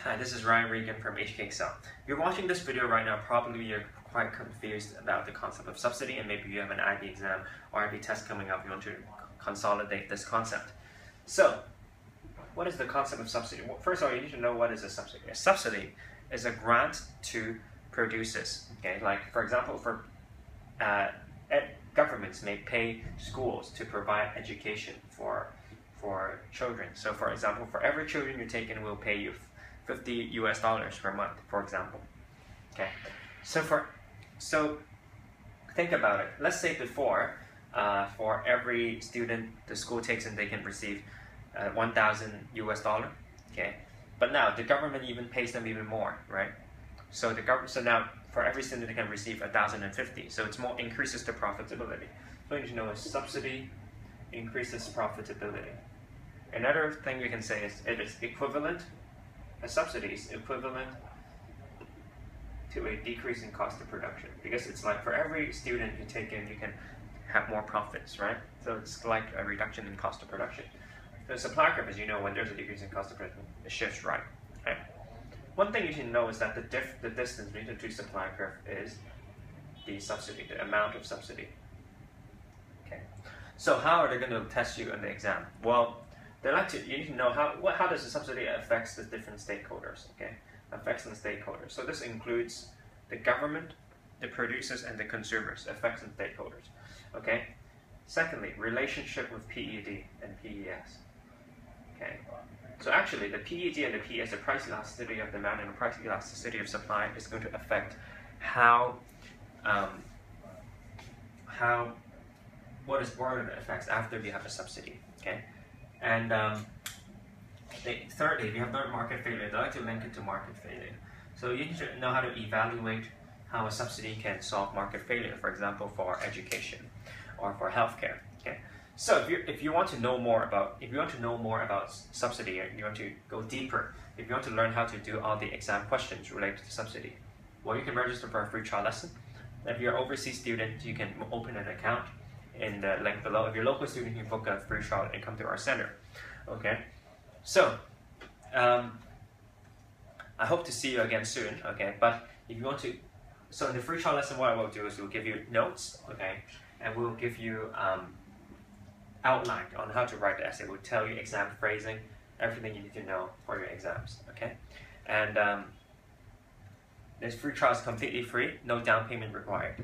Hi, this is Ryan Regan from HK Excel. If you're watching this video right now, probably you're quite confused about the concept of subsidy, and maybe you have an IB exam or IB test coming up. You want to consolidate this concept. So, what is the concept of subsidy? Well, first of all, you need to know what is a subsidy. A subsidy is a grant to producers. Okay, like for example, for governments may pay schools to provide education for children. So, for example, for every children you take in, we'll pay you $50 per month, for example. Okay, so think about it. Let's say before, for every student the school takes in, they can receive $1,000. Okay, but now the government even pays them even more, right? So so now for every student they can receive 1,050. So it's more increases the profitability. So you need to know is subsidy increases profitability. Another thing we can say is it is equivalent. A subsidy is equivalent to a decrease in cost of production, because it's like for every student you take in, you can have more profits, right? So it's like a reduction in cost of production. The supply curve, as you know, when there's a decrease in cost of production, it shifts right. Okay? One thing you should know is that the distance between the two supply curve is the subsidy, the amount of subsidy. Okay. So how are they going to test you in the exam? Well, you need to know how does the subsidy affects the different stakeholders. Okay, affects the stakeholders. So this includes the government, the producers, and the consumers. Affects the stakeholders. Okay. Secondly, relationship with PED and PES. Okay. So actually, the PED and the PES, the price elasticity of demand and the price elasticity of supply, is going to affect what are the effects after we have a subsidy. Okay. And thirdly, if you have market failure, they like to link it to market failure. So you need to know how to evaluate how a subsidy can solve market failure, for example, for education or for healthcare. Okay. So if you want to know more about subsidy, and you want to go deeper, if you want to learn how to do all the exam questions related to subsidy, well, you can register for a free trial lesson. If you're an overseas student, you can open an account in the link below. If you're a local student, you can book a free trial and come to our center. Okay, so I hope to see you again soon. Okay, but if you want to, so in the free trial lesson, what I will do is we'll give you notes. Okay, and we'll give you outline on how to write the essay. We'll tell you exam phrasing, everything you need to know for your exams. Okay, and this free trial is completely free, no down payment required.